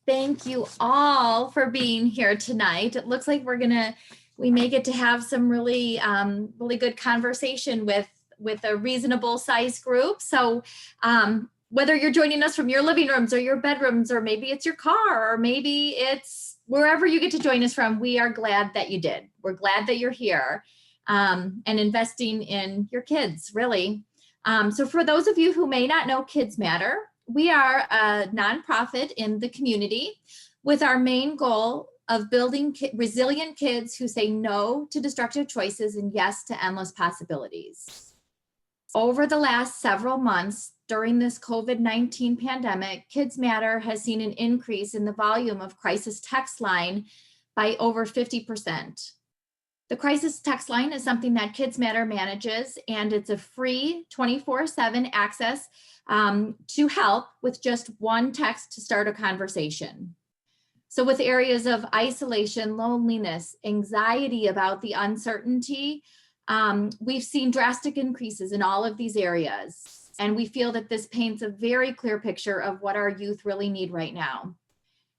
Thank you all for being here tonight. It looks like we may get to have some really good conversation with a reasonable size group. So whether you're joining us from your living rooms or your bedrooms, or maybe it's your car, or maybe it's wherever you get to join us from, we are glad that you did. We're glad that you're here and investing in your kids, really. So for those of you who may not know KidsMatter, we are a nonprofit in the community with our main goal of building resilient kids who say no to destructive choices and yes to endless possibilities. Over the last several months during this COVID-19 pandemic, KidsMatter has seen an increase in the volume of crisis text line by over 50%. The crisis text line is something that KidsMatter manages, and it's a free 24/7 access to help with just one text to start a conversation. So with areas of isolation, loneliness, anxiety about the uncertainty, we've seen drastic increases in all of these areas. And we feel that this paints a very clear picture of what our youth really need right now.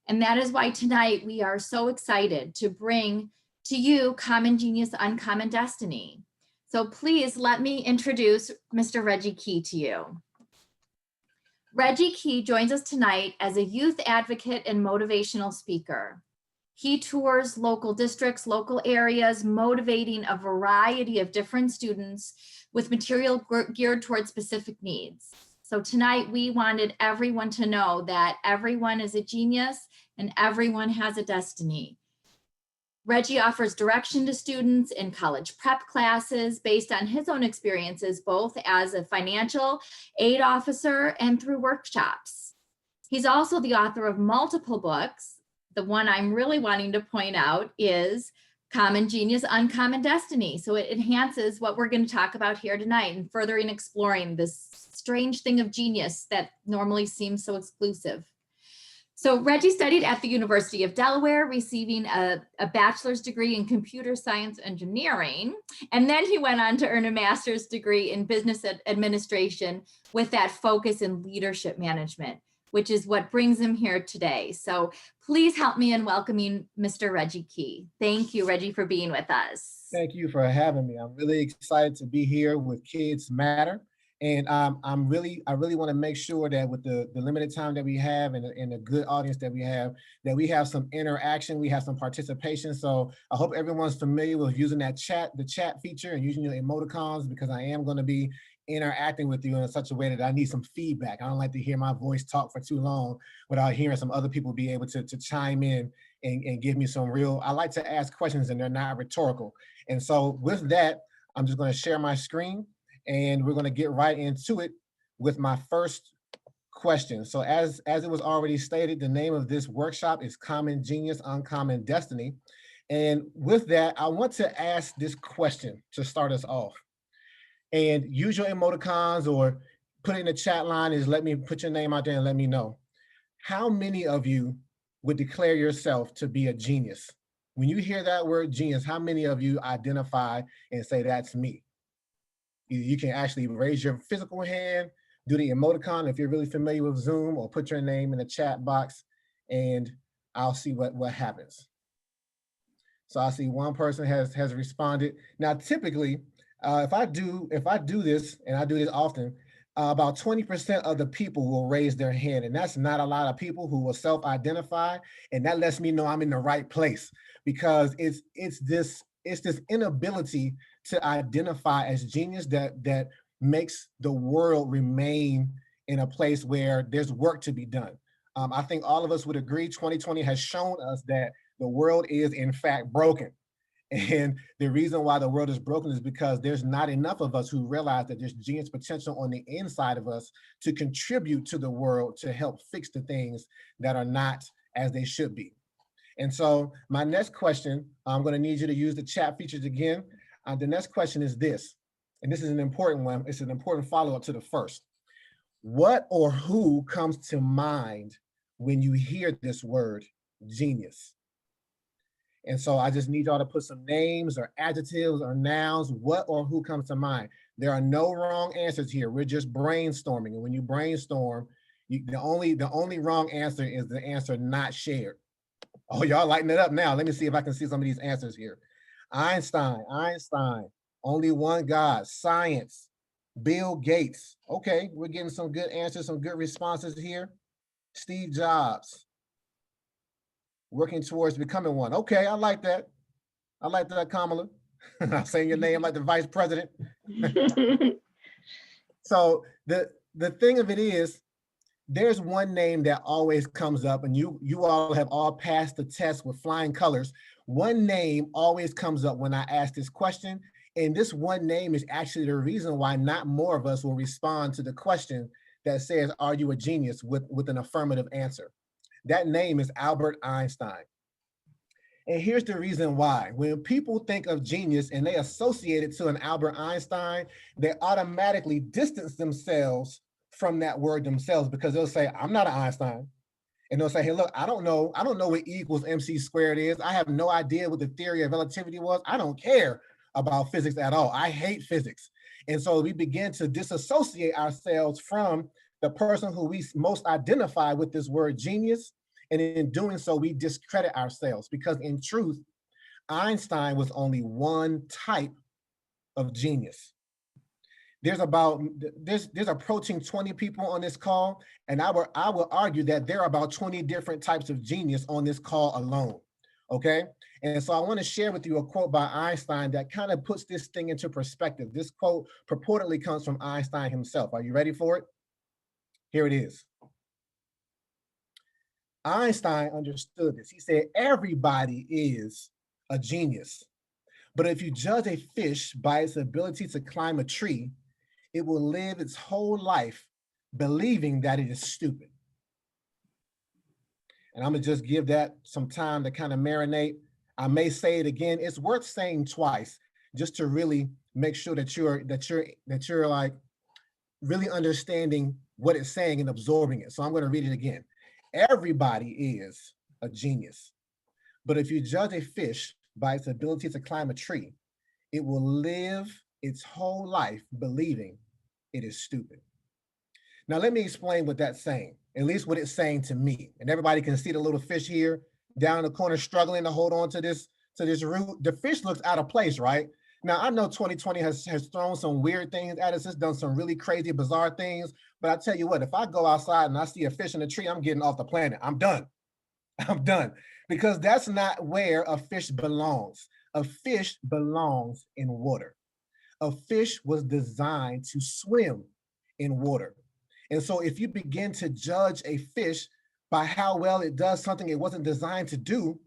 And that is why tonight we are so excited to bring to you Common Genius, Uncommon Destiny. So please let me introduce Mr. Reggie Key to you. Reggie Key joins us tonight as a youth advocate and motivational speaker. He tours local districts, local areas, motivating a variety of different students with material geared towards specific needs. So tonight we wanted everyone to know that everyone is a genius and everyone has a destiny. Reggie offers direction to students in college prep classes based on his own experiences, both as a financial aid officer and through workshops. He's also the author of multiple books. The one I'm really wanting to point out is Common Genius, Uncommon Destiny. So it enhances what we're going to talk about here tonight and furthering exploring this strange thing of genius that normally seems so exclusive. So Reggie studied at the University of Delaware, receiving a bachelor's degree in computer science engineering. And then he went on to earn a master's degree in business administration with that focus in leadership management, which is what brings him here today. So please help me in welcoming Mr. Reggie Key. Thank you, Reggie, for being with us. Thank you for having me. I'm really excited to be here with KidsMatter. And I really want to make sure that with the limited time that we have and the good audience that we have some interaction, we have some participation. So I hope everyone's familiar with using the chat feature and using your emoticons, because I am going to be interacting with you in such a way that I need some feedback. I don't like to hear my voice talk for too long without hearing some other people be able to chime in and give me some real, I like to ask questions and they're not rhetorical. And so with that, I'm just going to share my screen. And we're going to get right into it with my first question. So as it was already stated, the name of this workshop is Common Genius, Uncommon Destiny. And with that, I want to ask this question to start us off. And use your emoticons or put in the chat line is let me put your name out there and let me know. How many of you would declare yourself to be a genius? When you hear that word genius, how many of you identify and say that's me? You can actually raise your physical hand, do the emoticon if you're really familiar with Zoom, or put your name in the chat box and I'll see what happens. So I see one person has responded. Now, typically, if I do this, and I do this often, about 20% of the people will raise their hand, and that's not a lot of people who will self-identify, and that lets me know I'm in the right place, because it's this inability to identify as genius that makes the world remain in a place where there's work to be done. I think all of us would agree 2020 has shown us that the world is in fact broken. And the reason why the world is broken is because there's not enough of us who realize that there's genius potential on the inside of us to contribute to the world, to help fix the things that are not as they should be. And so my next question, I'm going to need you to use the chat features again. The next question is this, and this is an important one. It's an important follow-up to the first. What or who comes to mind when you hear this word, genius? And so I just need y'all to put some names or adjectives or nouns. What or who comes to mind? There are no wrong answers here. We're just brainstorming. And when you brainstorm, The only wrong answer is the answer not shared. Oh, y'all lighting it up now. Let me see if I can see some of these answers here. Einstein, only one God, science, Bill Gates. Okay, we're getting some good answers, some good responses here. Steve Jobs, working towards becoming one. Okay, I like that. I like that, Kamala. I'm saying your name like the vice president. So the thing of it is, there's one name that always comes up, and you all have all passed the test with flying colors. One name always comes up when I ask this question, and this one name is actually the reason why not more of us will respond to the question that says, "Are you a genius?" with an affirmative answer. That name is Albert Einstein. And here's the reason why. When people think of genius and they associate it to an Albert Einstein, they automatically distance themselves from that word themselves, because they'll say, I'm not an Einstein. And they'll say, hey, look, I don't know what E equals MC squared is. I have no idea what the theory of relativity was. I don't care about physics at all. I hate physics. And so we begin to disassociate ourselves from the person who we most identify with this word genius. And in doing so, we discredit ourselves, because in truth, Einstein was only one type of genius. There's approaching 20 people on this call, and I will argue that there are about 20 different types of genius on this call alone. Okay, and so I want to share with you a quote by Einstein that kind of puts this thing into perspective. This quote purportedly comes from Einstein himself. Are you ready for it? Here it is. Einstein understood this. He said, everybody is a genius, but if you judge a fish by its ability to climb a tree, it will live its whole life believing that it is stupid. And I'm gonna just give that some time to kind of marinate. I may say it again. It's worth saying twice, just to really make sure that you're like really understanding what it's saying and absorbing it. So I'm gonna read it again. Everybody is a genius, but if you judge a fish by its ability to climb a tree, it will live its whole life believing it is stupid. Now, let me explain what that's saying, at least what it's saying to me. And everybody can see the little fish here down in the corner struggling to hold on to this root. The fish looks out of place, right? Now, I know 2020 has thrown some weird things at us. It's done some really crazy, bizarre things. But I tell you what, if I go outside and I see a fish in a tree, I'm getting off the planet. I'm done. I'm done. Because that's not where a fish belongs. A fish belongs in water. A fish was designed to swim in water. And so if you begin to judge a fish by how well it does something it wasn't designed to do,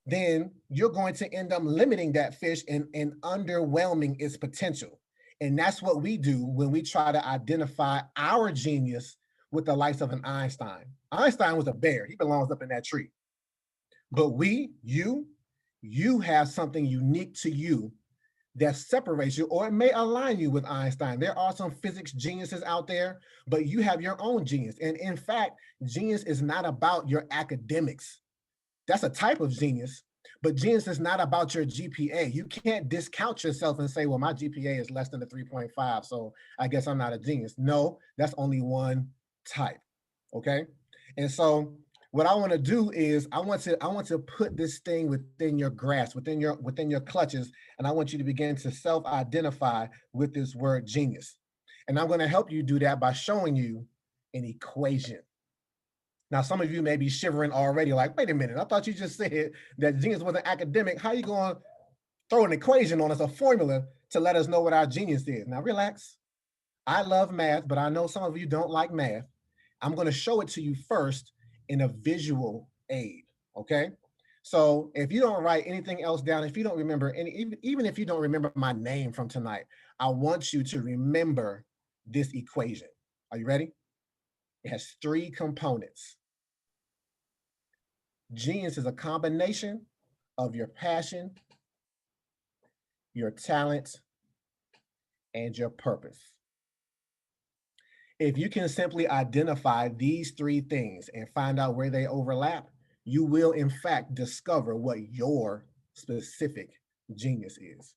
then you're going to end up limiting that fish and underwhelming its potential. And that's what we do when we try to identify our genius with the likes of an Einstein. Einstein was a bear. He belongs up in that tree. But you have something unique to you that separates you, or it may align you with Einstein. There are some physics geniuses out there, but you have your own genius. And in fact, genius is not about your academics. That's a type of genius, but genius is not about your GPA. You can't discount yourself and say, well, my GPA is less than a 3.5, so I guess I'm not a genius. No, that's only one type, okay? And so what I want to do is I want to put this thing within your grasp, within your clutches, and I want you to begin to self-identify with this word genius. And I'm going to help you do that by showing you an equation. Now, some of you may be shivering already, like, wait a minute, I thought you just said that genius wasn't academic. How are you going to throw an equation on us, a formula, to let us know what our genius is? Now, relax. I love math, but I know some of you don't like math. I'm going to show it to you first in a visual aid, okay? So if you don't write anything else down, if you don't remember even if you don't remember my name from tonight, I want you to remember this equation. Are you ready? It has three components. Genius is a combination of your passion, your talent, and your purpose. If you can simply identify these three things and find out where they overlap, you will in fact discover what your specific genius is.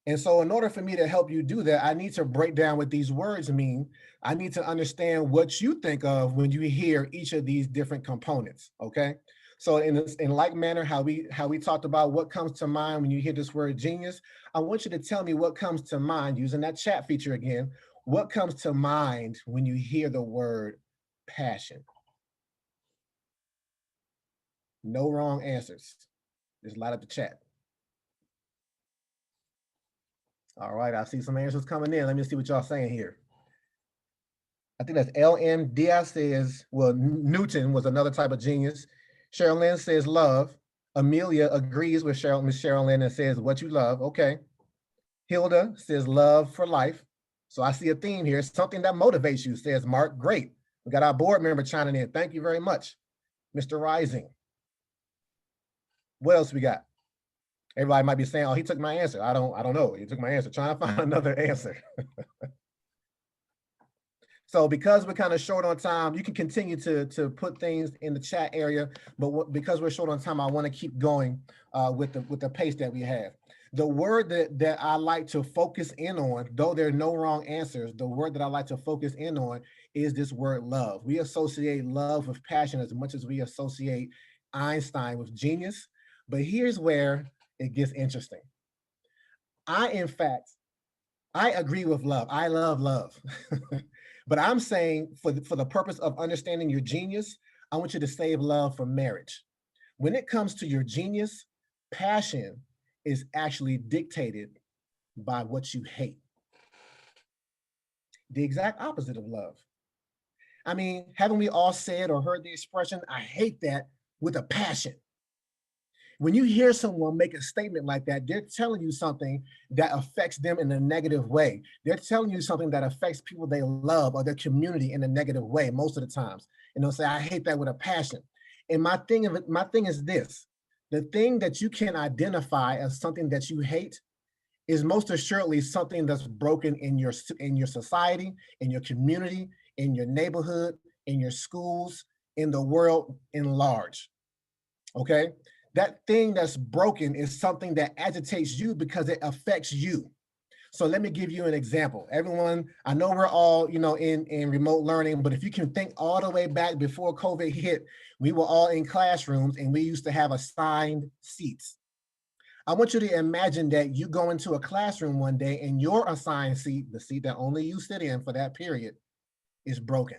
And so in order for me to help you do that, I need to break down what these words mean. I need to understand what you think of when you hear each of these different components, okay? So in like manner, how we talked about what comes to mind when you hear this word genius, I want you to tell me what comes to mind using that chat feature again. What comes to mind when you hear the word passion? No wrong answers. Just light up the chat. All right, I see some answers coming in. Let me see what y'all saying here. I think that's LM Diaz says, well, Newton was another type of genius. Cheryl Lynn says love. Amelia agrees with Miss Cheryl Lynn and says what you love. Okay. Hilda says love for life. So I see a theme here. Something that motivates you, says Mark. Great. We got our board member chiming in. Thank you very much, Mr. Rising. What else we got? Everybody might be saying, oh, he took my answer. I don't know. He took my answer. Trying to find another answer. So because we're kind of short on time, you can continue to put things in the chat area, but because we're short on time, I want to keep going with the pace that we have. The word that I like to focus in on, though there are no wrong answers, the word that I like to focus in on is this word love. We associate love with passion as much as we associate Einstein with genius, but here's where it gets interesting. In fact, I agree with love. I love love. But I'm saying for the purpose of understanding your genius, I want you to save love for marriage. When it comes to your genius, passion is actually dictated by what you hate. The exact opposite of love. I mean, haven't we all said or heard the expression, I hate that, with a passion? When you hear someone make a statement like that, they're telling you something that affects them in a negative way. They're telling you something that affects people they love or their community in a negative way most of the times. And they'll say, I hate that with a passion. And my thing is this: the thing that you can identify as something that you hate is most assuredly something that's broken in your society, in your community, in your neighborhood, in your schools, in the world in large. Okay? That thing that's broken is something that agitates you because it affects you. So let me give you an example. Everyone, I know we're all, in remote learning, but if you can think all the way back before COVID hit, we were all in classrooms and we used to have assigned seats. I want you to imagine that you go into a classroom one day and your assigned seat, the seat that only you sit in for that period, is broken.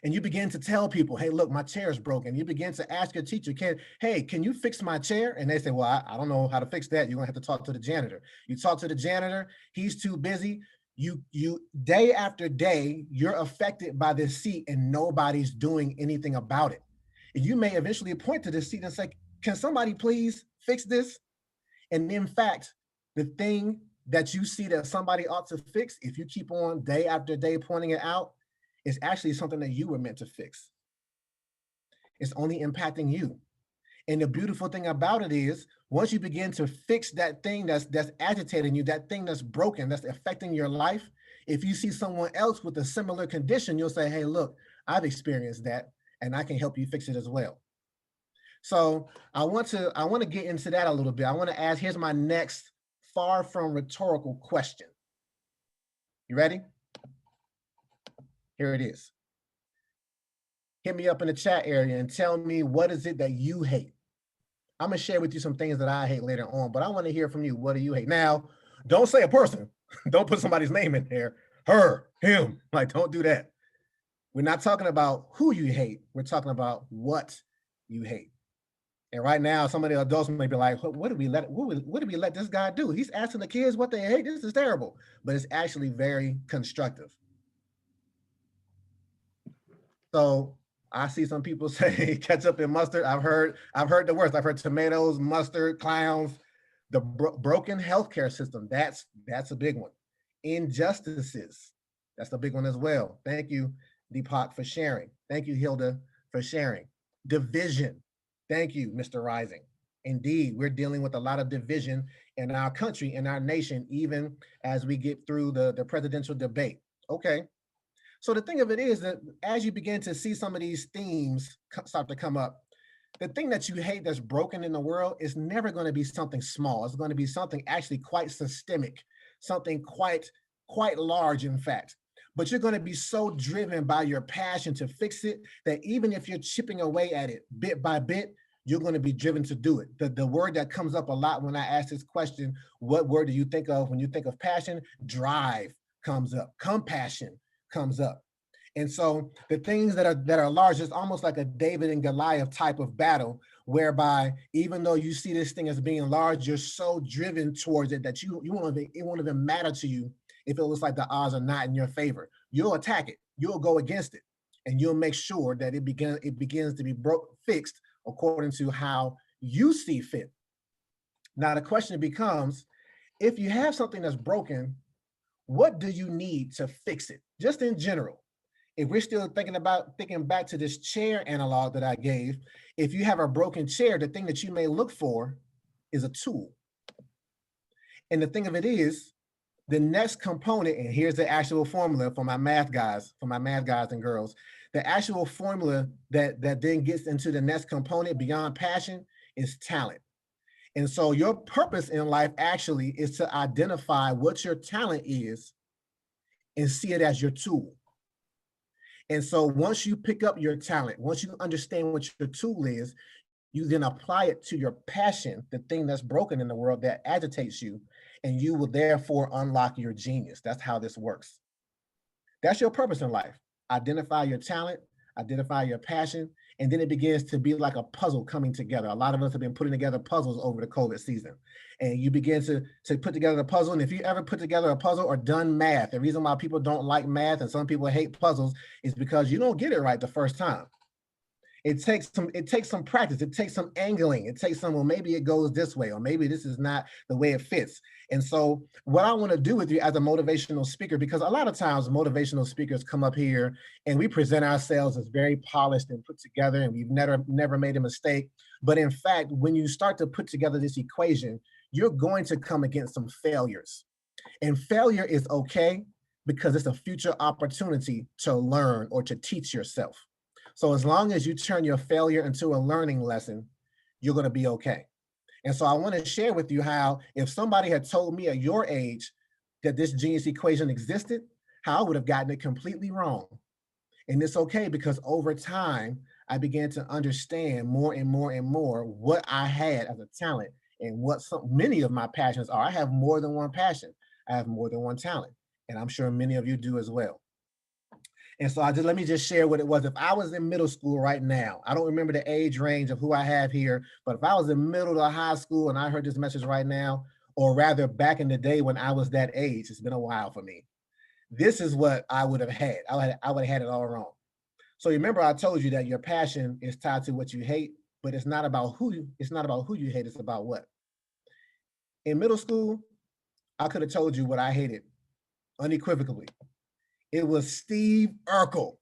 And you begin to tell people, hey, look, my chair is broken. You begin to ask your teacher, can you fix my chair? And they say, well, I don't know how to fix that. You're gonna have to talk to the janitor. You talk to the janitor, he's too busy. You day after day, you're affected by this seat and nobody's doing anything about it. And you may eventually point to this seat and say, can somebody please fix this? And in fact, the thing that you see that somebody ought to fix, if you keep on day after day pointing it out, is actually something that you were meant to fix. It's only impacting you. And the beautiful thing about it is, once you begin to fix that thing that's agitating you, that thing that's broken, that's affecting your life, if you see someone else with a similar condition, you'll say, hey, look, I've experienced that and I can help you fix it as well. So I want to get into that a little bit. I want to ask, here's my next far from rhetorical question. You ready? Here it is. Hit me up in the chat area and tell me, what is it that you hate? I'm gonna share with you some things that I hate later on, but I want to hear from you. What do you hate? Now, don't say a person. Don't put somebody's name in there. Her, him. Like, don't do that. We're not talking about who you hate. We're talking about what you hate. And right now, some of the adults may be like, what did we let this guy do? He's asking the kids what they hate. This is terrible. But it's actually very constructive. So I see some people say ketchup and mustard. I've heard the worst. I've heard tomatoes, mustard, clowns. The broken healthcare system. That's a big one. Injustices. That's a big one as well. Thank you, Deepak, for sharing. Thank you, Hilda, for sharing. Division. Thank you, Mr. Rising. Indeed, we're dealing with a lot of division in our country, in our nation, even as we get through the presidential debate. Okay. So the thing of it is that as you begin to see some of these themes start to come up, the thing that you hate that's broken in the world is never going to be something small. It's going to be something actually quite systemic, something quite large, in fact. But you're going to be so driven by your passion to fix it that even if you're chipping away at it bit by bit, you're going to be driven to do it. The word that comes up a lot when I ask this question, what word do you think of when you think of passion? Drive comes up, compassion comes up. And so the things that are large is almost like a David and Goliath type of battle, whereby even though you see this thing as being large, you're so driven towards it that it won't even matter to you if it looks like the odds are not in your favor. You'll attack it, you'll go against it, and you'll make sure that it begins to be fixed according to how you see fit. Now the question becomes, if you have something that's broken, what do you need to fix it? Just in general. If we're still thinking back to this chair analog that I gave, if you have a broken chair, the thing that you may look for is a tool. And the thing of it is, the next component, and here's the actual formula for my math guys and girls, the actual formula that then gets into the next component beyond passion is talent. And so your purpose in life actually is to identify what your talent is and see it as your tool. And so once you pick up your talent, once you understand what your tool is, you then apply it to your passion, the thing that's broken in the world that agitates you, and you will therefore unlock your genius. That's how this works. That's your purpose in life. Identify your talent, identify your passion, and then it begins to be like a puzzle coming together. A lot of us have been putting together puzzles over the COVID season, and you begin to put together the puzzle. And if you ever put together a puzzle or done math, the reason why people don't like math and some people hate puzzles is because you don't get it right the first time. It takes some practice. It takes some angling. It takes some, well, maybe it goes this way, or maybe this is not the way it fits. And so what I want to do with you as a motivational speaker, because a lot of times motivational speakers come up here and we present ourselves as very polished and put together, and we've never made a mistake. But in fact, when you start to put together this equation, you're going to come against some failures. And failure is okay because it's a future opportunity to learn or to teach yourself. So as long as you turn your failure into a learning lesson, you're going to be okay. And so I want to share with you how, if somebody had told me at your age that this genius equation existed, how I would have gotten it completely wrong. And it's okay, because over time, I began to understand more and more and more what I had as a talent and what many of my passions are. I have more than one passion. I have more than one talent. And I'm sure many of you do as well. And so let me just share what it was. If I was in middle school right now, I don't remember the age range of who I have here, but if I was in middle to high school and I heard this message right now, or rather back in the day when I was that age, it's been a while for me, this is what I would have had. I would have had it all wrong. So remember, I told you that your passion is tied to what you hate, but it's not about who you hate, it's about what. In middle school, I could have told you what I hated unequivocally. It was Steve Urkel.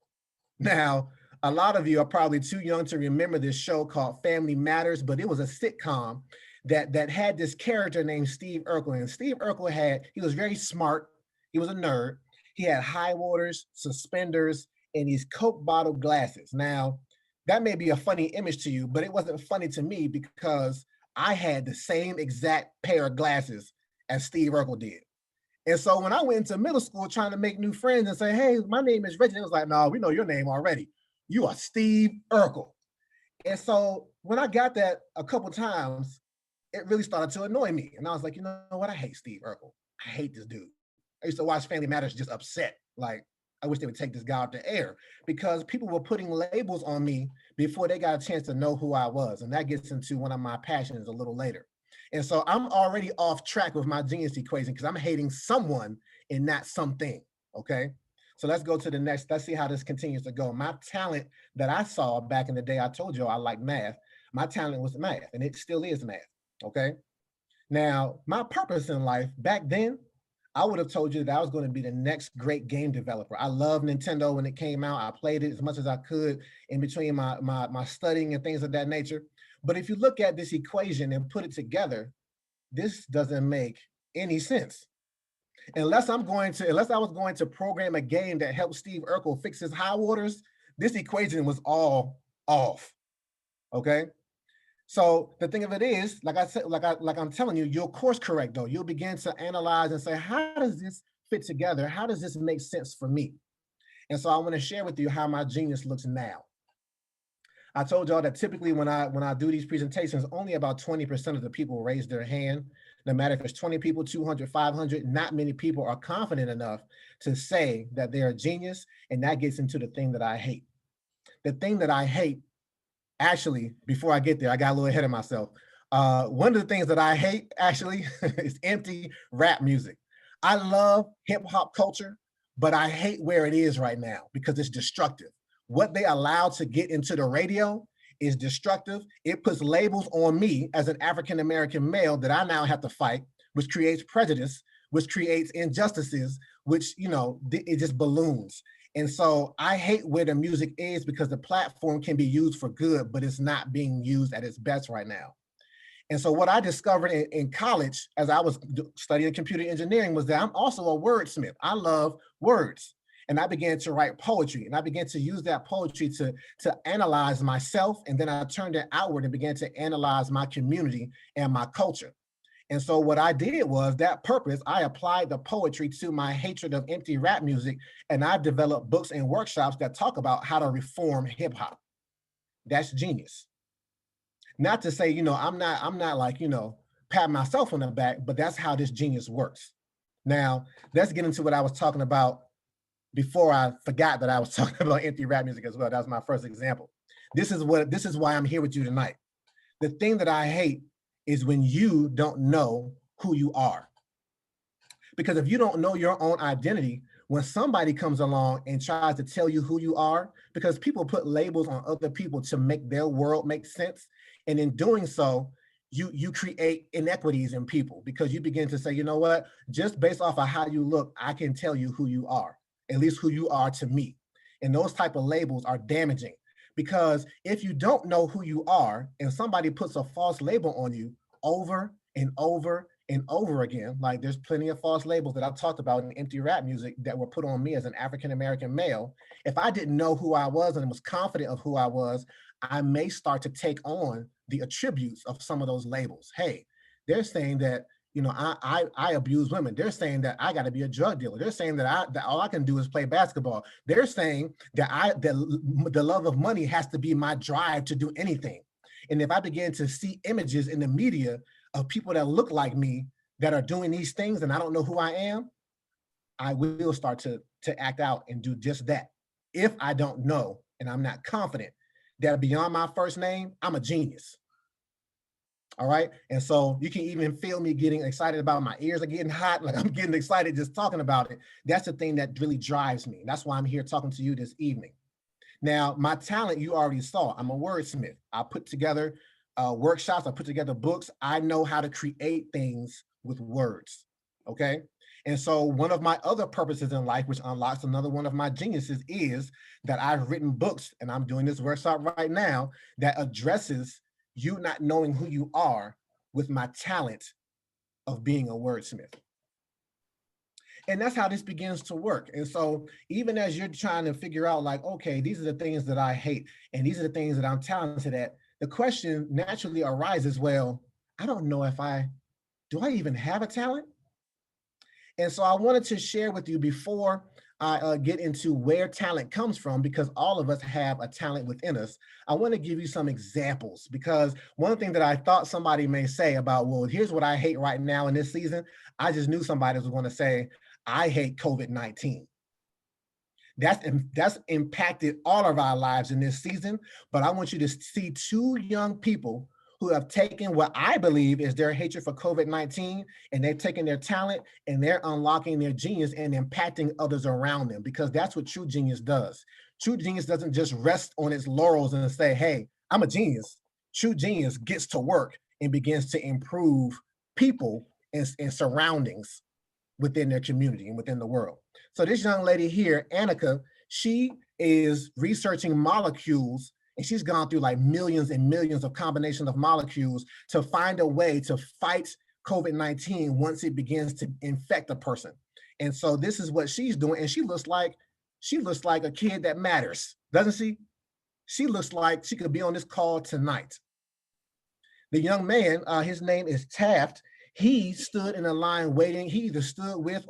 Now, a lot of you are probably too young to remember this show called Family Matters, but it was a sitcom that had this character named Steve Urkel. And Steve Urkel he was very smart. He was a nerd. He had high waters, suspenders, and these Coke bottle glasses. Now, that may be a funny image to you, but it wasn't funny to me because I had the same exact pair of glasses as Steve Urkel did. And so when I went into middle school trying to make new friends and say, hey, my name is Reggie, it was like, no, we know your name already. You are Steve Urkel. And so when I got that a couple times, it really started to annoy me. And I was like, you know what? I hate Steve Urkel. I hate this dude. I used to watch Family Matters just upset. Like, I wish they would take this guy out the air, because people were putting labels on me before they got a chance to know who I was. And that gets into one of my passions a little later. And so I'm already off track with my genius equation because I'm hating someone and not something, okay? So let's go to the next. Let's see how this continues to go. My talent that I saw back in the day, I told you I like math. My talent was math, and it still is math, okay? Now, my purpose in life back then, I would have told you that I was going to be the next great game developer. I loved Nintendo when it came out. I played it as much as I could in between my studying and things of that nature. But if you look at this equation and put it together, this doesn't make any sense. Unless I was going to program a game that helped Steve Urkel fix his high waters, this equation was all off, okay? So the thing of it is, like I said, like I'm telling you, you'll course correct though. You'll begin to analyze and say, how does this fit together? How does this make sense for me? And so I want to share with you how my genius looks now. I told y'all that typically when I do these presentations, only about 20% of the people raise their hand. No matter if it's 20 people, 200, 500, not many people are confident enough to say that they're a genius. And that gets into the thing that I hate. The thing that I hate, actually, before I get there, I got a little ahead of myself. One of the things that I hate actually is empty rap music. I love hip hop culture, but I hate where it is right now because it's destructive. What they allow to get into the radio is destructive. It puts labels on me as an African American male that I now have to fight, which creates prejudice, which creates injustices, which, you know, it just balloons. And so I hate where the music is because the platform can be used for good, but it's not being used at its best right now. And so what I discovered in college as I was studying computer engineering was that I'm also a wordsmith. I love words. And I began to write poetry, and I began to use that poetry to analyze myself. And then I turned it outward and began to analyze my community and my culture. And so what I did was that purpose, I applied the poetry to my hatred of empty rap music, and I've developed books and workshops that talk about how to reform hip hop. That's genius. Not to say, you know, I'm not like, you know, pat myself on the back, but that's how this genius works. Now, let's get into what I was talking about before I forgot that I was talking about empty rap music as well. That was my first example. This is why I'm here with you tonight. The thing that I hate is when you don't know who you are. Because if you don't know your own identity, when somebody comes along and tries to tell you who you are, because people put labels on other people to make their world make sense. And in doing so, you create inequities in people because you begin to say, you know what, just based off of how you look, I can tell you who you are, at least who you are to me. And those type of labels are damaging because if you don't know who you are and somebody puts a false label on you over and over and over again, like there's plenty of false labels that I've talked about in empty rap music that were put on me as an African-American male. If I didn't know who I was and was confident of who I was, I may start to take on the attributes of some of those labels. Hey, they're saying that, you know, I abuse women. They're saying that I got to be a drug dealer. They're saying that all I can do is play basketball. They're saying that the love of money has to be my drive to do anything. And if I begin to see images in the media of people that look like me that are doing these things and I don't know who I am, I will start to act out and do just that. If I don't know and I'm not confident that beyond my first name, I'm a genius. All right. And so you can even feel me getting excited about my ears are getting hot. Like I'm getting excited just talking about it. That's the thing that really drives me. That's why I'm here talking to you this evening. Now, my talent, you already saw. I'm a wordsmith. I put together workshops. I put together books. I know how to create things with words. Okay. And so one of my other purposes in life, which unlocks another one of my geniuses, is that I've written books, and I'm doing this workshop right now that addresses you not knowing who you are with my talent of being a wordsmith. And that's how this begins to work. And so even as you're trying to figure out like, okay, these are the things that I hate, and these are the things that I'm talented at, the question naturally arises, well, I don't know if do I even have a talent? And so I wanted to share with you before I get into where talent comes from, because all of us have a talent within us. I want to give you some examples because one thing that I thought somebody may say about, well, here's what I hate right now in this season. I just knew somebody was going to say, I hate COVID-19. That's impacted all of our lives in this season. But I want you to see two young people who have taken what I believe is their hatred for COVID-19, and they've taken their talent and they're unlocking their genius and impacting others around them, because that's what true genius does. True genius doesn't just rest on its laurels and say, hey, I'm a genius. True genius gets to work and begins to improve people and surroundings within their community and within the world. So this young lady here, Annika, she is researching molecules, and she's gone through like millions and millions of combinations of molecules to find a way to fight COVID-19 once it begins to infect a person. And so this is what she's doing. And she looks like a kid that matters, doesn't she? She looks like she could be on this call tonight. The young man, his name is Taft. He stood in a line waiting. He either stood with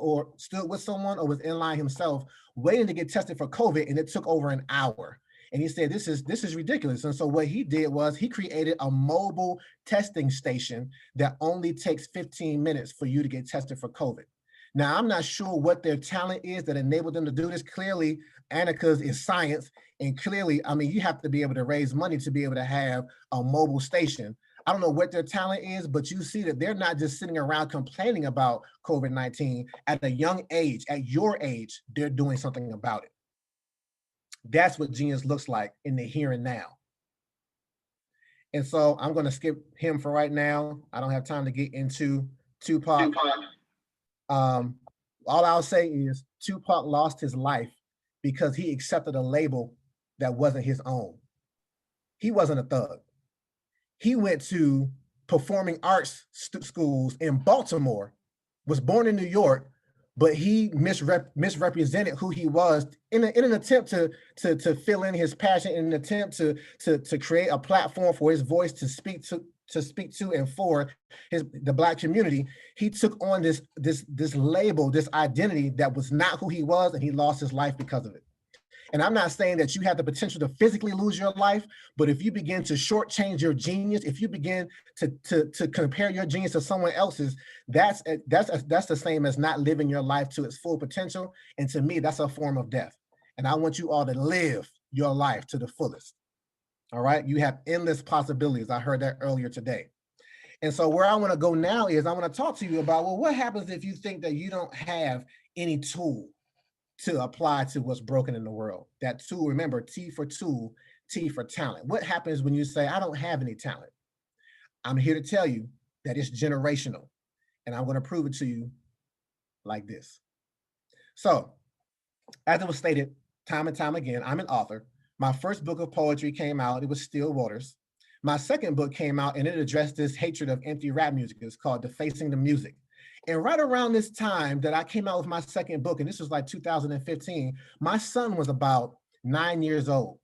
someone or was in line himself, waiting to get tested for COVID, and it took over an hour. And he said, "This is ridiculous." And so what he did was he created a mobile testing station that only takes 15 minutes for you to get tested for COVID. Now, I'm not sure what their talent is that enabled them to do this. Clearly, Anika's is science, and clearly, I mean, you have to be able to raise money to be able to have a mobile station. I don't know what their talent is, but you see that they're not just sitting around complaining about COVID-19. At a young age, at your age, they're doing something about it. That's what genius looks like in the here and now. And so I'm going to skip him for right now. I don't have time to get into Tupac. Um, all I'll say is Tupac lost his life because he accepted a label that wasn't his own. He wasn't a thug. He went to performing arts schools in Baltimore, was born in New York, but he misrepresented who he was in an attempt to fill in his passion, in an attempt to create a platform for his voice to speak to and for the Black community. He took on this label, this identity that was not who he was, and he lost his life because of it. And I'm not saying that you have the potential to physically lose your life, but if you begin to shortchange your genius, if you begin to compare your genius to someone else's, that's the same as not living your life to its full potential. And to me, that's a form of death. And I want you all to live your life to the fullest. All right, you have endless possibilities. I heard that earlier today. And so where I want to go now is I want to talk to you about, well, what happens if you think that you don't have any tool to apply to what's broken in the world? That tool, remember, T for tool, T for talent. What happens when you say, I don't have any talent? I'm here to tell you that it's generational. And I'm going to prove it to you like this. So, as it was stated time and time again, I'm an author. My first book of poetry came out, it was Still Waters. My second book came out and it addressed this hatred of empty rap music. It's called Defacing the Music. And right around this time that I came out with my second book, and this was like 2015, my son was about 9 years old.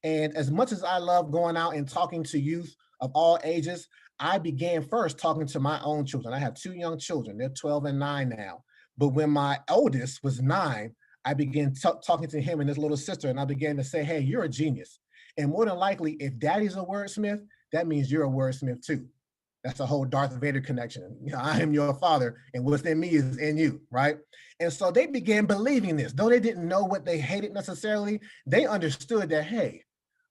And as much as I love going out and talking to youth of all ages, I began first talking to my own children. I have two young children, they're 12 and 9 now. But when my oldest was 9, I began talking to him and his little sister, and I began to say, hey, you're a genius. And more than likely, if daddy's a wordsmith, that means you're a wordsmith too. That's a whole Darth Vader connection. You know, I am your father, and what's in me is in you, right? And so they began believing this. Though they didn't know what they hated necessarily, they understood that, hey,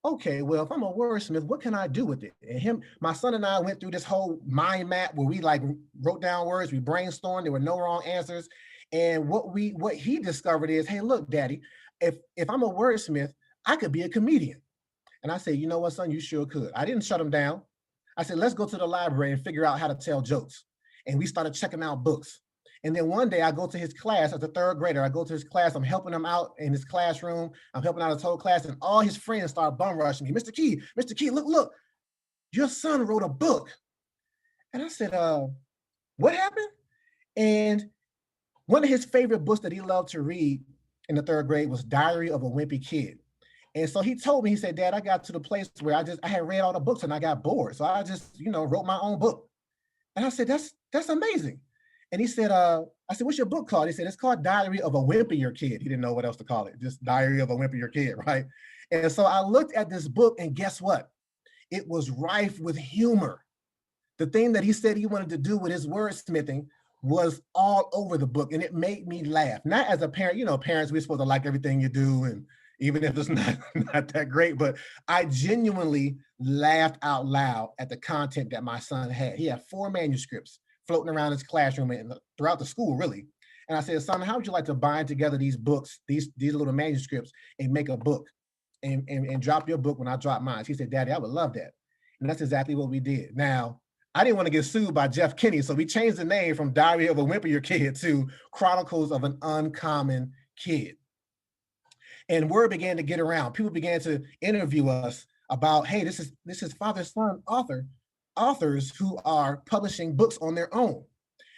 okay, well, if I'm a wordsmith, what can I do with it? And my son and I went through this whole mind map where we like wrote down words, we brainstormed, there were no wrong answers. And what he discovered is, hey, look, daddy, if I'm a wordsmith, I could be a comedian. And I said, you know what, son, you sure could. I didn't shut him down. I said, let's go to the library and figure out how to tell jokes. And we started checking out books. And then one day I go to his class as a third grader. I go to his class. I'm helping him out in his classroom. I'm helping out his whole class. And all his friends start bum rushing me. Mr. Key, look, your son wrote a book. And I said, what happened? And one of his favorite books that he loved to read in the third grade was Diary of a Wimpy Kid. And so he told me, he said, Dad, I got to the place where I had read all the books and I got bored. So I just, wrote my own book. And I said, that's amazing. And he said, I said, what's your book called? He said, it's called Diary of a Wimpier Kid. He didn't know what else to call it, just Diary of a Wimpier Kid, right? And so I looked at this book and guess what? It was rife with humor. The thing that he said he wanted to do with his wordsmithing was all over the book. And it made me laugh. Not as a parent, parents, we're supposed to like everything you do. And even if it's not that great, but I genuinely laughed out loud at the content that my son had. He had 4 manuscripts floating around his classroom and throughout the school, really. And I said, son, how would you like to bind together these books, these little manuscripts, and make a book and drop your book when I drop mine? He said, Daddy, I would love that. And that's exactly what we did. Now, I didn't want to get sued by Jeff Kinney, so we changed the name from Diary of a Wimpier Kid to Chronicles of an Uncommon Kid. And word began to get around. People began to interview us about, hey, this is father-son authors who are publishing books on their own.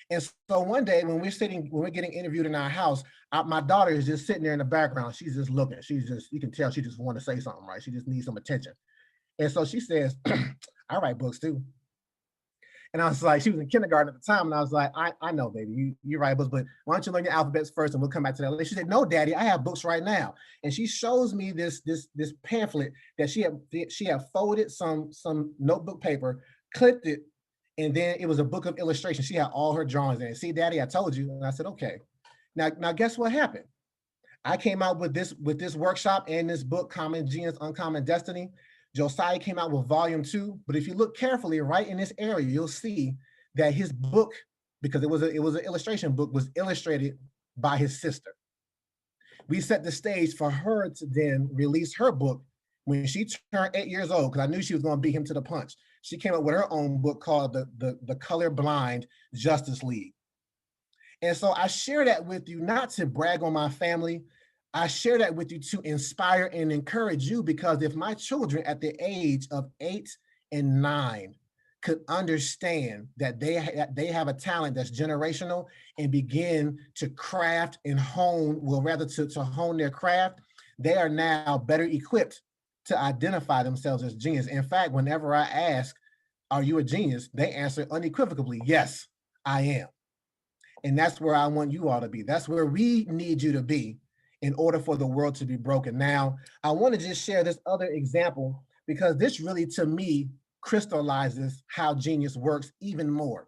And so one day when we're getting interviewed in our house, my daughter is just sitting there in the background. She's just looking. You can tell she just wants to say something, right? She just needs some attention. And so she says, I write books too. And I was like, she was in kindergarten at the time. And I was like, I know, baby, you write books, but why don't you learn your alphabets first and we'll come back to that later. She said, no, daddy, I have books right now. And she shows me this pamphlet that she had folded some notebook paper, clipped it, and then it was a book of illustrations. She had all her drawings in it. See, daddy, I told you. And I said, okay. Now guess what happened? I came out with this workshop and this book, Common Genius, Uncommon Destiny. Josiah came out with volume 2, but if you look carefully right in this area, you'll see that his book, because it was an illustration book, was illustrated by his sister. We set the stage for her to then release her book when she turned 8 years old, because I knew she was going to beat him to the punch. She came up with her own book called the Colorblind Justice League. And so I share that with you, not to brag on my family. I share that with you to inspire and encourage you, because if my children at the age of 8 and 9 could understand that they have a talent that's generational and begin to craft and hone, to hone their craft, they are now better equipped to identify themselves as genius. In fact, whenever I ask, are you a genius? They answer unequivocally, yes, I am. And that's where I want you all to be. That's where we need you to be in order for the world to be broken. Now, I want to just share this other example, because this really, to me, crystallizes how genius works even more.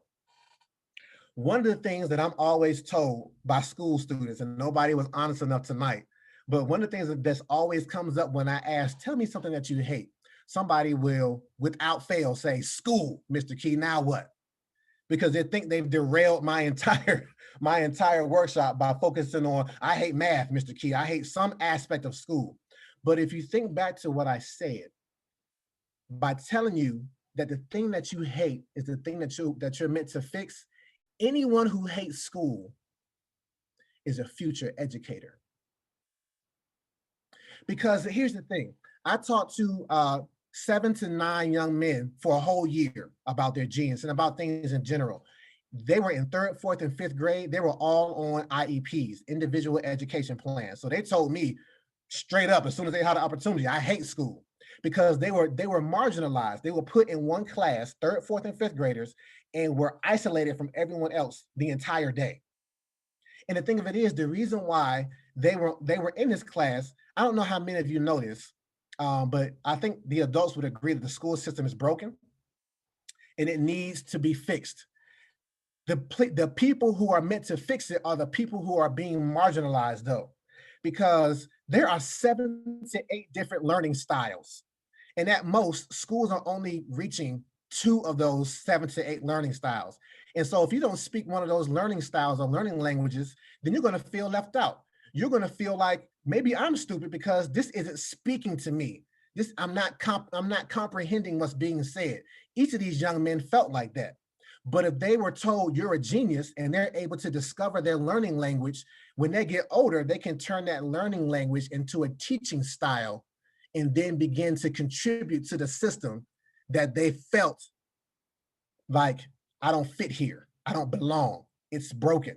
One of the things that I'm always told by school students, and nobody was honest enough tonight, but one of the things that always comes up when I ask, tell me something that you hate, somebody will, without fail, say, school, Mr. Key, now what? Because they think they've derailed my entire workshop by focusing on, I hate math, Mr. Key. I hate some aspect of school. But if you think back to what I said, by telling you that the thing that you hate is the thing that you're meant to fix, anyone who hates school is a future educator. Because here's the thing, I talked to 7 to 9 young men for a whole year about their genius and about things in general. They were in 3rd, 4th, and 5th grade. They were all on IEPs, individual education plans. So they told me straight up, as soon as they had the opportunity, I hate school, because they were marginalized. They were put in one class, 3rd, 4th, and 5th graders, and were isolated from everyone else the entire day. And the thing of it is, the reason why they were in this class, I don't know how many of you know this, but I think the adults would agree that the school system is broken and it needs to be fixed. The people who are meant to fix it are the people who are being marginalized, though, because there are 7 to 8 different learning styles. And at most, schools are only reaching 2 of those 7 to 8 learning styles. And so if you don't speak one of those learning styles or learning languages, then you're going to feel left out. You're going to feel like, maybe I'm stupid because this isn't speaking to me. I'm not comprehending what's being said. Each of these young men felt like that. But if they were told you're a genius and they're able to discover their learning language, when they get older, they can turn that learning language into a teaching style and then begin to contribute to the system that they felt like, I don't fit here. I don't belong. It's broken.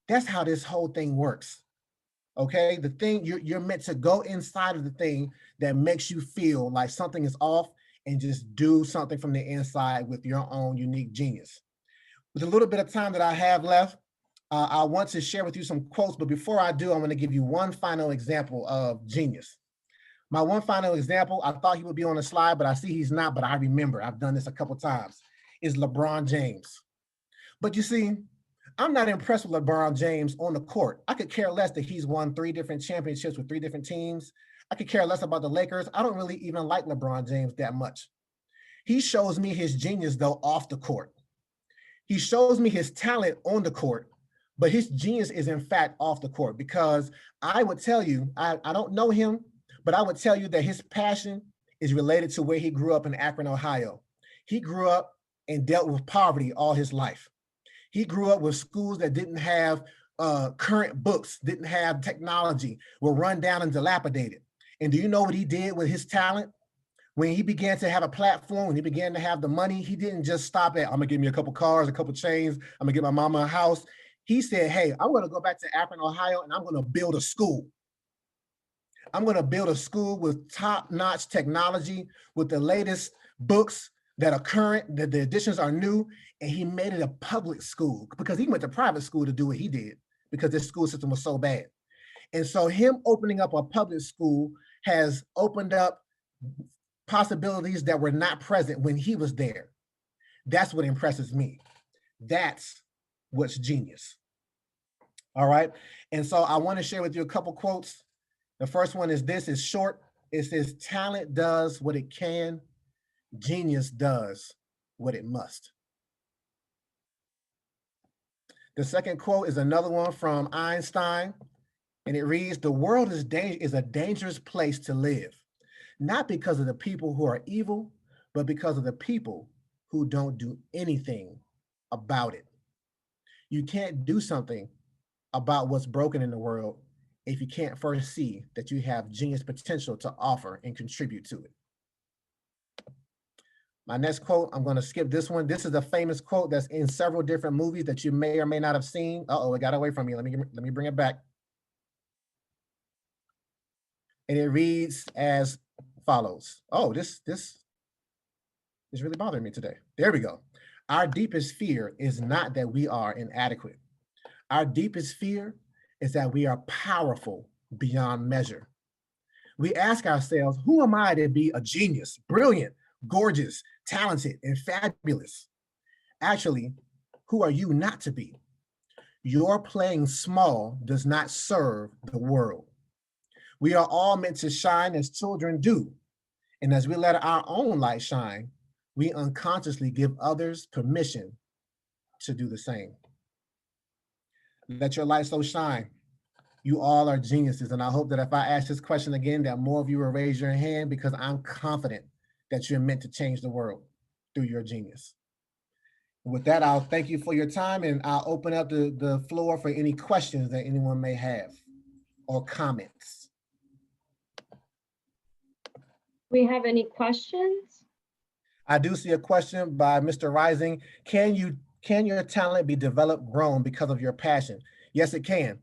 That's how this whole thing works. Okay, the thing, you're meant to go inside of the thing that makes you feel like something is off and just do something from the inside with your own unique genius. With a little bit of time that I have left, I want to share with you some quotes, but before I do, I'm going to give you one final example of genius. My one final example, I thought he would be on the slide, but I see he's not, but I remember, I've done this a couple times, is LeBron James. But you see, I'm not impressed with LeBron James on the court. I could care less that he's won 3 different championships with 3 different teams. I could care less about the Lakers. I don't really even like LeBron James that much. He shows me his genius, though, off the court. He shows me his talent on the court, but his genius is, in fact, off the court, because I would tell you, I don't know him, but I would tell you that his passion is related to where he grew up in Akron, Ohio. He grew up and dealt with poverty all his life. He grew up with schools that didn't have current books, didn't have technology, were run down and dilapidated. And do you know what he did with his talent? When he began to have a platform, when he began to have the money, he didn't just stop at, I'm gonna give me a couple cars, a couple chains, I'm gonna get my mama a house. He said, hey, I'm gonna go back to Akron, Ohio, and I'm gonna build a school. I'm gonna build a school with top-notch technology, with the latest books, that are current, that the additions are new, and he made it a public school because he went to private school to do what he did because this school system was so bad. And so him opening up a public school has opened up possibilities that were not present when he was there. That's what impresses me. That's what's genius. All right. And so I want to share with you a couple quotes. The first one is this, is short. It says, talent does what it can, genius does what it must. The second quote is another one from Einstein, and it reads, the world is a dangerous place to live, not because of the people who are evil, but because of the people who don't do anything about it. You can't do something about what's broken in the world if you can't first see that you have genius potential to offer and contribute to it. My next quote, I'm going to skip this one. This is a famous quote that's in several different movies that you may or may not have seen. Uh-oh, it got away from me. Let me bring it back. And it reads as follows. Oh, this is really bothering me today. There we go. Our deepest fear is not that we are inadequate. Our deepest fear is that we are powerful beyond measure. We ask ourselves, who am I to be a genius, brilliant, gorgeous, talented, and fabulous? Actually, who are you not to be? Your playing small does not serve the world. We are all meant to shine as children do. And as we let our own light shine, we unconsciously give others permission to do the same. Let your light so shine. You all are geniuses. And I hope that if I ask this question again, that more of you will raise your hand, because I'm confident that you're meant to change the world through your genius. With that, I'll thank you for your time, and I'll open up the floor for any questions that anyone may have or comments. We have any questions? I do see a question by Mr. Rising. Can your talent be developed, grown because of your passion? Yes, it can.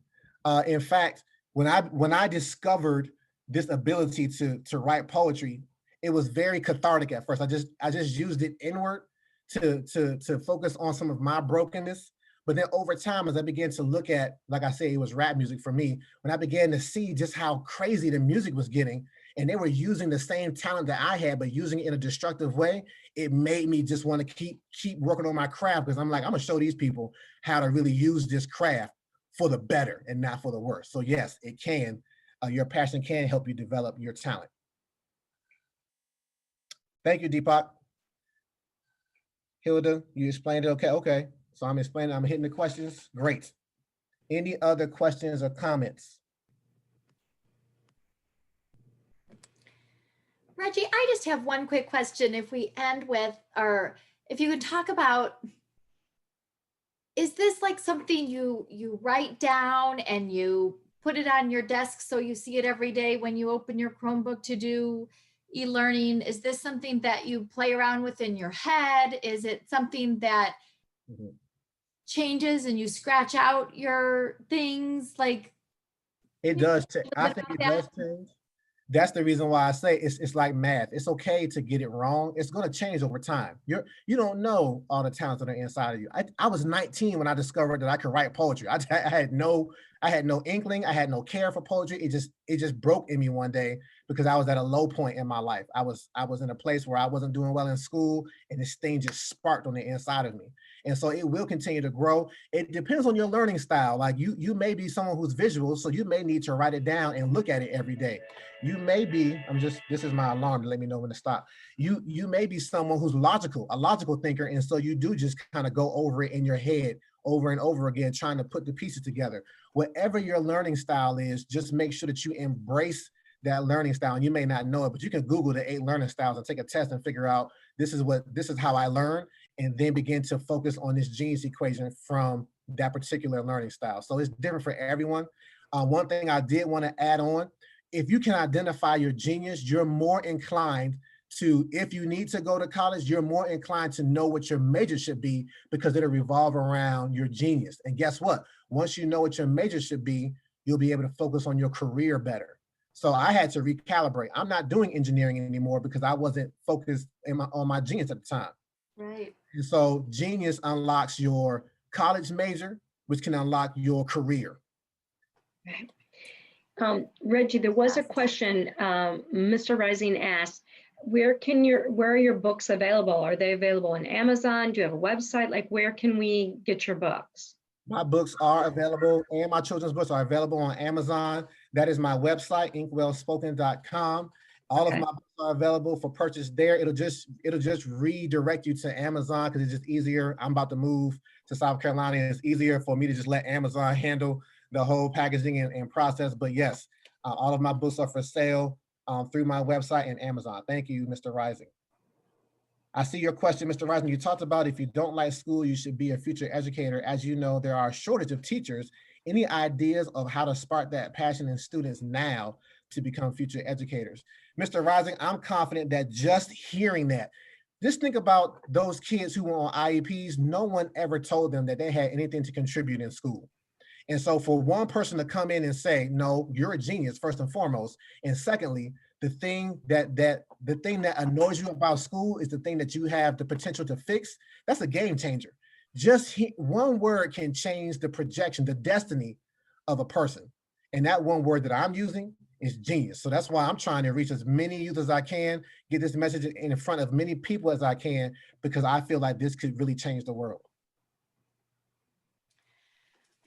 In fact, when I discovered this ability to write poetry, it was very cathartic at first. I just used it inward to focus on some of my brokenness. But then over time, as I began to look at, like I say, it was rap music for me, when I began to see just how crazy the music was getting, and they were using the same talent that I had, but using it in a destructive way, it made me just want to keep working on my craft, because I'm like, I'm gonna show these people how to really use this craft for the better and not for the worse. So yes, it can. Your passion can help you develop your talent. Thank you, Deepak. Hilda, you explained it. Okay. So I'm hitting the questions. Great. Any other questions or comments? Reggie, I just have one quick question. If we end with, or if you could talk about, is this like something you write down and you put it on your desk so you see it every day when you open your Chromebook to do e-learning? Is this something that you play around with in your head? Is it something that changes and you scratch out your things? Like, it does. I think it does change. That's the reason why I say it's like math. It's okay to get it wrong. It's going to change over time. You don't know all the talents that are inside of you. I was 19 when I discovered that I could write poetry. I had no inkling. I had no care for poetry. It just broke in me one day because I was at a low point in my life. I was in a place where I wasn't doing well in school, and this thing just sparked on the inside of me. And so it will continue to grow. It depends on your learning style. Like you may be someone who's visual, so you may need to write it down and look at it every day. You may be, this is my alarm to let me know when to stop. You may be someone who's a logical thinker, and so you do just kind of go over it in your head over and over again, trying to put the pieces together. Whatever your learning style is, just make sure that you embrace that learning style. And you may not know it, but you can Google the 8 learning styles and take a test and figure out this is how I learn, and then begin to focus on this genius equation from that particular learning style. So it's different for everyone. One thing I did want to add on, if you can identify your genius, you're more inclined to, if you need to go to college, you're more inclined to know what your major should be, because it'll revolve around your genius. And guess what? Once you know what your major should be, you'll be able to focus on your career better. So I had to recalibrate. I'm not doing engineering anymore because I wasn't focused on my genius at the time. Right. And so genius unlocks your college major, which can unlock your career. Reggie, there was a question, Mr. Rising asked, where are your books available? Are they available on Amazon? Do you have a website? Like, where can we get your books? My books are available, and my children's books are available on Amazon. That is my website, inkwellspoken.com. All of my books are available for purchase there. It'll just redirect you to Amazon because it's just easier. I'm about to move to South Carolina, and it's easier for me to just let Amazon handle the whole packaging and process. But yes, all of my books are for sale through my website and Amazon. Thank you, Mr. Rising. I see your question, Mr. Rising. You talked about if you don't like school, you should be a future educator. As you know, there are a shortage of teachers. Any ideas of how to spark that passion in students now to become future educators? Mr. Rising, I'm confident that just hearing that, just think about those kids who were on IEPs. No one ever told them that they had anything to contribute in school. And so for one person to come in and say, no, you're a genius, first and foremost. And secondly, the thing that annoys you about school is the thing that you have the potential to fix. That's a game changer. Just one word can change the projection, the destiny of a person. And that one word that I'm using is genius. So that's why I'm trying to reach as many youth as I can, get this message in front of many people as I can, because I feel like this could really change the world.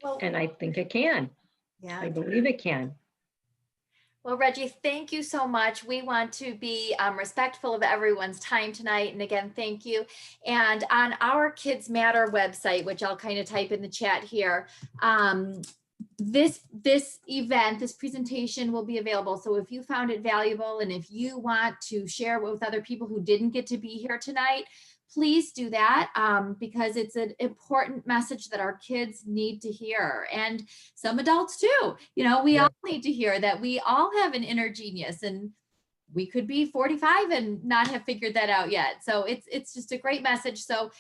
Well, And I think it can. yeah. I believe it can. Well, Reggie, thank you so much. We want to be respectful of everyone's time tonight. And again, thank you. And on our KidsMatter website, which I'll kind of type in the chat here, this event, this presentation will be available. So if you found it valuable and if you want to share it with other people who didn't get to be here tonight, please do that because it's an important message that our kids need to hear, and some adults too. You know, we all need to hear that we all have an inner genius, and we could be 45 and not have figured that out yet. So it's just a great message. So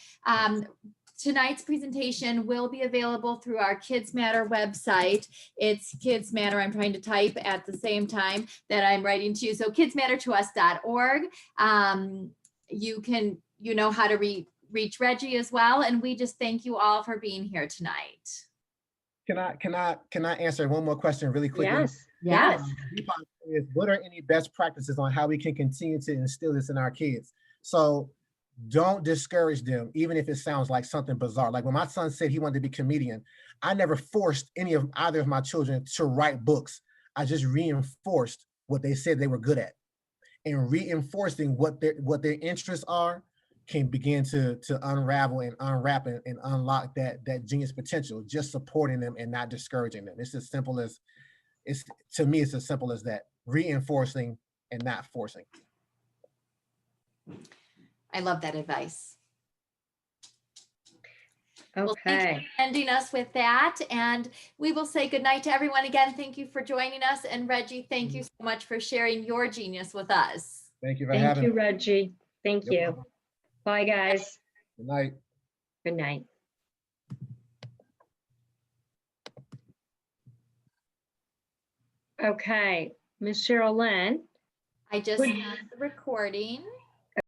tonight's presentation will be available through our KidsMatter website. It's KidsMatter. I'm trying to type at the same time that I'm writing to you. So kidsmattertous.org. You know how to reach Reggie as well. And we just thank you all for being here tonight. Can I answer one more question really quickly? Yes. Yes. What are any best practices on how we can continue to instill this in our kids? So don't discourage them, even if it sounds like something bizarre. Like when my son said he wanted to be a comedian, I never forced either of my children to write books. I just reinforced what they said they were good at. And reinforcing what their interests are can begin to unravel and unwrap and unlock that genius potential, just supporting them and not discouraging them. It's as simple as, to me, it's as simple as that, reinforcing and not forcing. I love that advice. Okay. Well, thank you for ending us with that. And we will say goodnight to everyone again. Thank you for joining us. And Reggie, thank you so much for sharing your genius with us. Thank you for having me. Thank you, Reggie. Thank you. Welcome. Bye, guys. Good night. Good night. Okay, Miss Cheryl Lynn. I just have the recording.